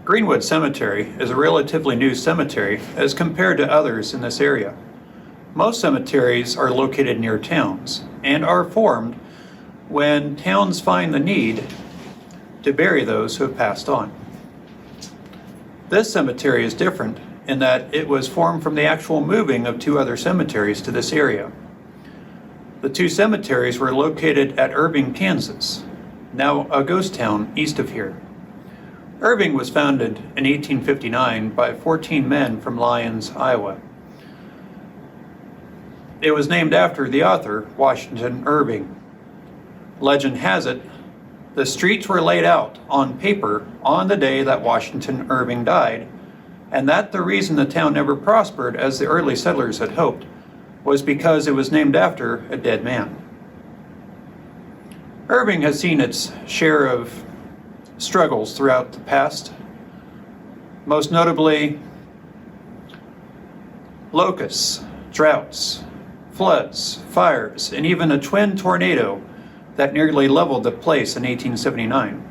Greenwood Cemetery is a relatively new cemetery as compared to others in this area. Most cemeteries are located near towns and are formed when towns find the need to bury those who have passed on. This cemetery is different in that it was formed from the actual moving of two other cemeteries to this area. The two cemeteries were located at Irving, Kansas, now a ghost town east of here. Irving was founded in 1859 by 14 men from Lyons, Iowa. It was named after the author, Washington Irving. Legend has it, the streets were laid out on paper on the day that Washington Irving died, and that the reason the town never prospered as the early settlers had hoped was because it was named after a dead man. Irving has seen its share of struggles throughout the past, most notably locusts, droughts, floods, fires, and even a twin tornado that nearly leveled the place in 1879.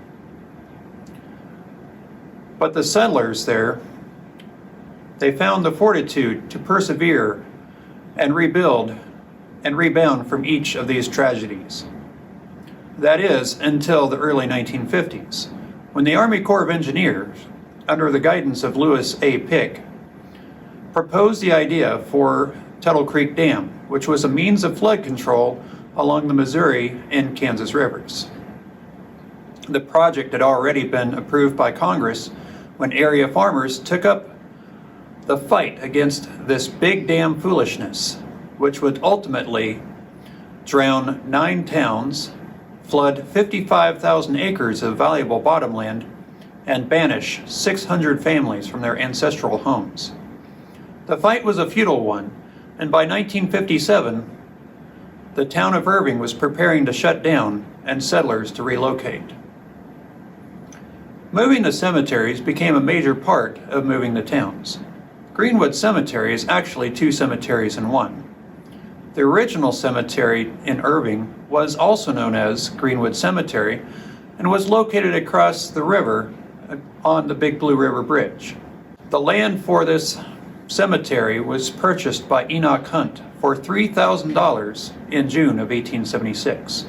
But the settlers there, they found the fortitude to persevere and rebuild and rebound from each of these tragedies. That is, until the early 1950s, when the Army Corps of Engineers, under the guidance of Lewis A. Pick, proposed the idea for Tuttle Creek Dam, which was a means of flood control along the Missouri and Kansas rivers. The project had already been approved by Congress when area farmers took up the fight against this big dam foolishness, which would ultimately drown 9 towns, flood 55,000 acres of valuable bottomland, and banish 600 families from their ancestral homes. The fight was a futile one, and by 1957, the town of Irving was preparing to shut down and settlers to relocate. Moving the cemeteries became a major part of moving the towns. Greenwood Cemetery is actually 2 cemeteries in one. The original cemetery in Irving was also known as Greenwood Cemetery and was located across the river on the Big Blue River Bridge. The land for this cemetery was purchased by Enoch Hunt for $3,000 in June of 1876.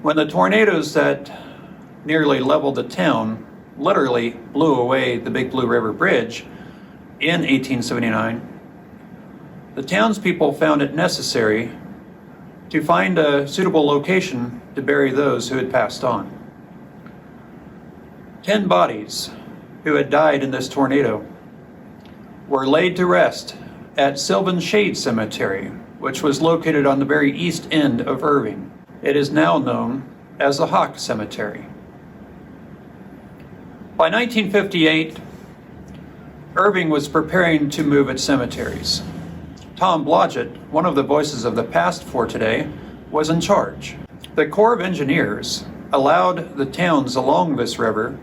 When the tornadoes that nearly leveled the town literally blew away the Big Blue River Bridge in 1879, the townspeople found it necessary to find a suitable location to bury those who had passed on. 10 bodies who had died in this tornado were laid to rest at Sylvan Shade Cemetery, which was located on the very east end of Irving. It is now known as the Hawk Cemetery. By 1958, Irving was preparing to move its cemeteries. Tom Blodgett, one of the voices of the past for today, was in charge. The Corps of Engineers allowed the towns along this river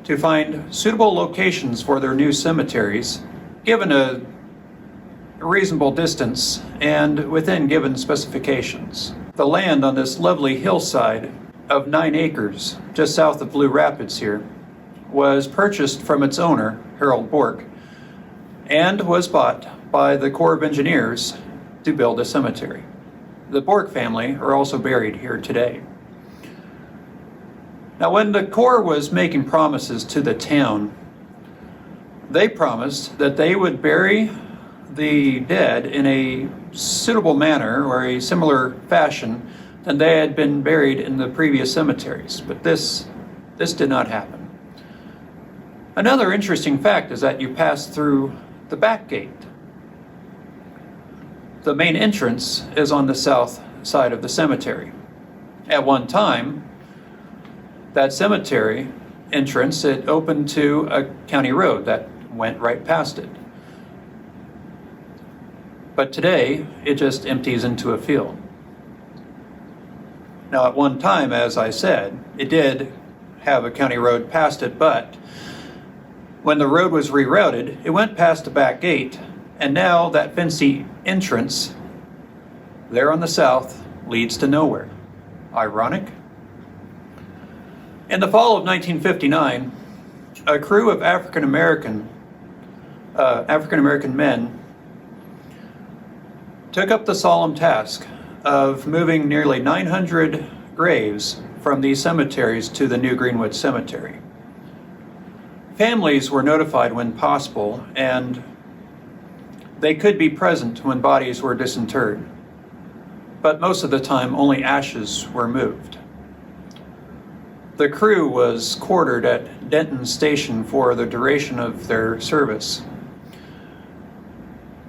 to find suitable locations for their new cemeteries, given a reasonable distance and within given specifications. The land on this lovely hillside of 9 acres, just south of Blue Rapids here, was purchased from its owner, Harold Bork, and was bought by the Corps of Engineers to build a cemetery. The Bork family are also buried here today. Now, when the Corps was making promises to the town, they promised that they would bury the dead in a suitable manner or a similar fashion than they had been buried in the previous cemeteries, but this did not happen. Another interesting fact is that you pass through the back gate. The main entrance is on the south side of the cemetery. At one time, that cemetery entrance, it opened to a county road that went right past it. But today, it just empties into a field. Now, at one time, as I said, it did have a county road past it, but when the road was rerouted, it went past the back gate, and now that fancy entrance there on the south leads to nowhere. Ironic? In the fall of 1959, a crew of African American men took up the solemn task of moving nearly 900 graves from these cemeteries to the new Greenwood Cemetery. Families were notified when possible, and they could be present when bodies were disinterred, but most of the time only ashes were moved. The crew was quartered at Denton Station for the duration of their service.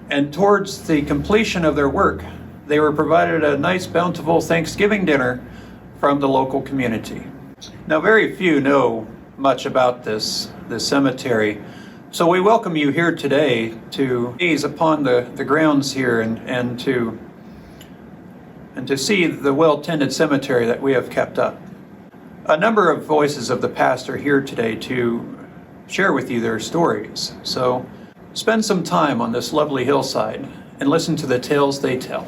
And towards the completion of their work, they were provided a nice bountiful Thanksgiving dinner from the local community. Now, very few know much about this cemetery, so we welcome you here today to gaze upon the grounds here and to see the well-tended cemetery that we have kept up. A number of voices of the past are here today to share with you their stories, so spend some time on this lovely hillside and listen to the tales they tell.